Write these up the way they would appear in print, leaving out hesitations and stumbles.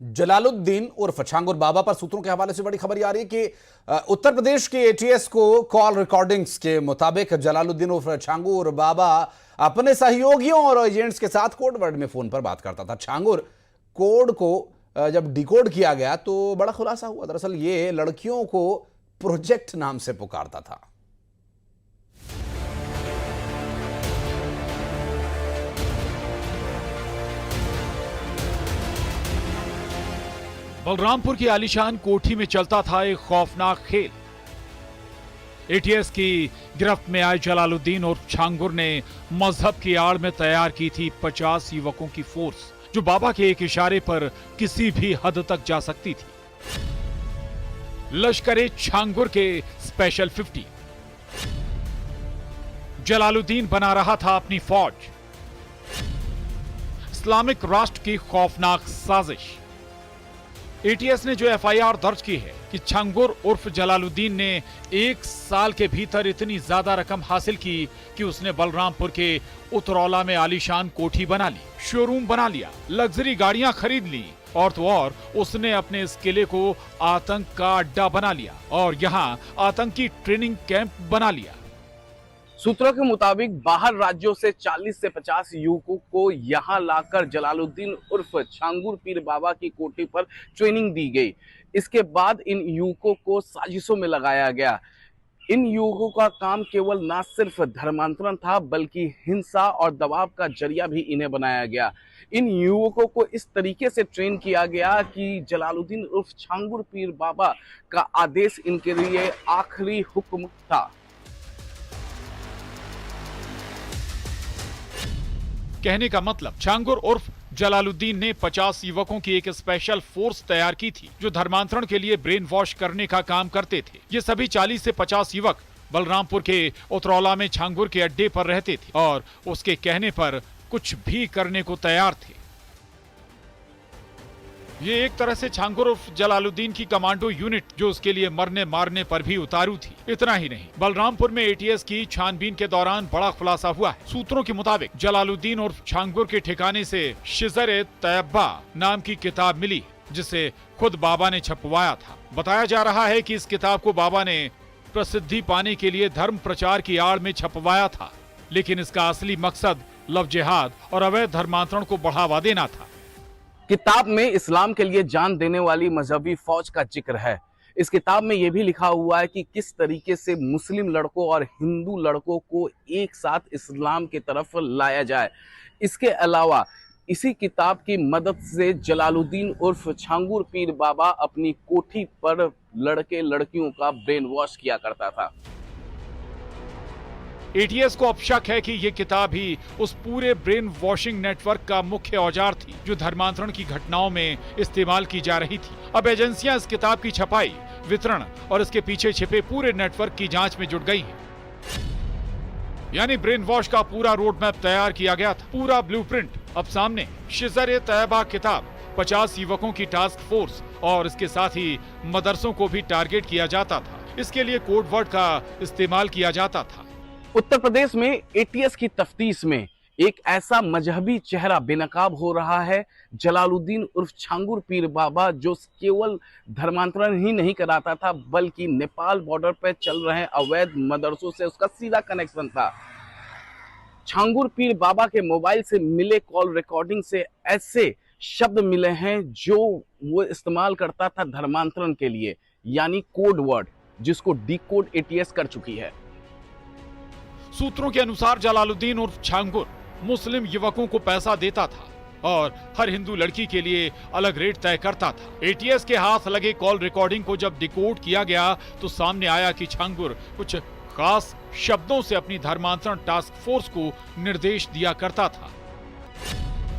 जलालुद्दीन उर्फ छांगुर बाबा पर सूत्रों के हवाले से बड़ी खबर आ रही है कि उत्तर प्रदेश के एटीएस को कॉल रिकॉर्डिंग्स के मुताबिक जलालुद्दीन उर्फ छांगुर बाबा अपने सहयोगियों और एजेंट्स के साथ कोड वर्ड में फोन पर बात करता था। छांगुर कोड को जब डिकोड किया गया तो बड़ा खुलासा हुआ। दरअसल ये लड़कियों को प्रोजेक्ट नाम से पुकारता था। बलरामपुर की आलीशान कोठी में चलता था एक खौफनाक खेल। एटीएस की गिरफ्त में आए जलालुद्दीन और छांगुर ने मजहब की आड़ में तैयार की थी 50 युवकों की फोर्स, जो बाबा के एक इशारे पर किसी भी हद तक जा सकती थी। लश्करे छांगुर के स्पेशल 50। जलालुद्दीन बना रहा था अपनी फौज। इस्लामिक राष्ट्र की खौफनाक साजिश। एटीएस ने जो एफआईआर दर्ज की है कि छांगुर उर्फ जलालुद्दीन ने 1 साल के भीतर इतनी ज्यादा रकम हासिल की कि उसने बलरामपुर के उतरौला में आलीशान कोठी बना ली, शोरूम बना लिया, लग्जरी गाड़ियां खरीद ली और तो और उसने अपने इस किले को आतंक का अड्डा बना लिया और यहां आतंकी ट्रेनिंग कैंप बना लिया। सूत्रों के मुताबिक बाहर राज्यों से 40 से 50 युवकों को यहां लाकर जलालुद्दीन उर्फ छांगुर पीर बाबा की कोठी पर ट्रेनिंग दी गई। इसके बाद इन युवकों को साजिशों में लगाया गया। इन युवकों का काम केवल न सिर्फ धर्मांतरण था बल्कि हिंसा और दबाव का जरिया भी इन्हें बनाया गया। इन युवकों को इस तरीके से ट्रेन किया गया कि जलालुद्दीन उर्फ छांगुर पीर बाबा का आदेश इनके लिए आखिरी हुक्म था। कहने का मतलब छांगुर उर्फ जलालुद्दीन ने 50 युवकों की एक स्पेशल फोर्स तैयार की थी जो धर्मांतरण के लिए ब्रेन वॉश करने का काम करते थे। ये सभी 40 से 50 युवक बलरामपुर के उतरौला में छांगुर के अड्डे पर रहते थे और उसके कहने पर कुछ भी करने को तैयार थे। ये एक तरह से छांगुर उर्फ जलालुद्दीन की कमांडो यूनिट जो उसके लिए मरने मारने पर भी उतारू थी। इतना ही नहीं, बलरामपुर में एटीएस की छानबीन के दौरान बड़ा खुलासा हुआ है। सूत्रों के मुताबिक जलालुद्दीन उर्फ छांगुर के ठिकाने से शिजर-ए-तैयबा नाम की किताब मिली जिसे खुद बाबा ने छपवाया था। बताया जा रहा है कि इस किताब को बाबा ने प्रसिद्धि पाने के लिए धर्म प्रचार की आड़ में छपवाया था, लेकिन इसका असली मकसद लव जिहाद और अवैध धर्मांतरण को बढ़ावा देना था। किताब में इस्लाम के लिए जान देने वाली मजहबी फौज का जिक्र है। इस किताब में यह भी लिखा हुआ है कि किस तरीके से मुस्लिम लड़कों और हिंदू लड़कों को एक साथ इस्लाम की तरफ लाया जाए। इसके अलावा इसी किताब की मदद से जलालुद्दीन उर्फ छांगुर पीर बाबा अपनी कोठी पर लड़के लड़कियों का ब्रेन वॉश किया करता था। एटीएस को अब शक है कि ये किताब ही उस पूरे ब्रेन वॉशिंग नेटवर्क का मुख्य औजार थी जो धर्मांतरण की घटनाओं में इस्तेमाल की जा रही थी। अब एजेंसियां इस किताब की छपाई, वितरण और इसके पीछे छिपे पूरे नेटवर्क की जांच में जुट गई हैं। यानी ब्रेन वॉश का पूरा रोड मैप तैयार किया गया था, पूरा ब्लूप्रिंट अब सामने। शिजर-ए-तैयबा किताब, 50 युवकों की टास्क फोर्स और इसके साथ ही मदरसों को भी टारगेट किया जाता था। इसके लिए कोड वर्ड का इस्तेमाल किया जाता था। उत्तर प्रदेश में एटीएस की तफ्तीश में एक ऐसा मजहबी चेहरा बेनकाब हो रहा है, जलालुद्दीन उर्फ छांगुर पीर बाबा, जो केवल धर्मांतरण ही नहीं कराता था बल्कि नेपाल बॉर्डर पर चल रहे अवैध मदरसों से उसका सीधा कनेक्शन था। छांगुर पीर बाबा के मोबाइल से मिले कॉल रिकॉर्डिंग से ऐसे शब्द मिले हैं जो वो इस्तेमाल करता था धर्मांतरण के लिए, यानी कोड वर्ड, जिसको डिकोड एटीएस कर चुकी है। सूत्रों के अनुसार जलालुद्दीन उर्फ छांगुर मुस्लिम युवकों को पैसा देता था और हर हिंदू लड़की के लिए अलग रेट तय करता था। एटीएस के हाथ लगे कॉल रिकॉर्डिंग को जब डिकोड किया गया तो सामने आया कि छांगुर कुछ खास शब्दों से अपनी धर्मांतरण टास्क फोर्स को निर्देश दिया करता था।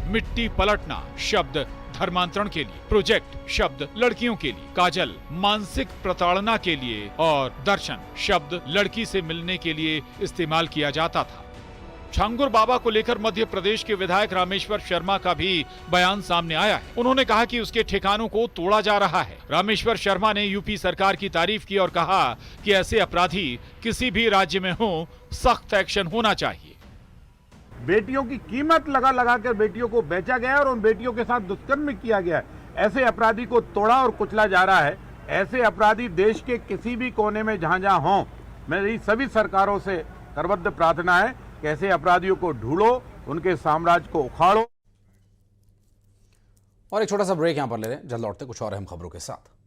मिट्टी पलटना शब्द धर्मांतरण के लिए, प्रोजेक्ट शब्द लड़कियों के लिए, काजल मानसिक प्रताड़ना के लिए और दर्शन शब्द लड़की से मिलने के लिए इस्तेमाल किया जाता था। छांगुर बाबा को लेकर मध्य प्रदेश के विधायक रामेश्वर शर्मा का भी बयान सामने आया है। उन्होंने कहा कि उसके ठिकानों को तोड़ा जा रहा है। रामेश्वर शर्मा ने यूपी सरकार की तारीफ की और कहा कि ऐसे अपराधी किसी भी राज्य में हो, सख्त एक्शन होना चाहिए। बेटियों की कीमत लगा लगा कर बेटियों को बेचा गया और उन बेटियों के साथ दुष्कर्म किया गया। ऐसे अपराधी को तोड़ा और कुचला जा रहा है। ऐसे अपराधी देश के किसी भी कोने में जहां जहां हों, मेरी सभी सरकारों से करबद्ध प्रार्थना है कि ऐसे अपराधियों को ढूंढो, उनके साम्राज्य को उखाड़ो। और एक छोटा सा ब्रेक यहां पर ले रहे हैं, जल्द लौटते कुछ और अहम खबरों के साथ।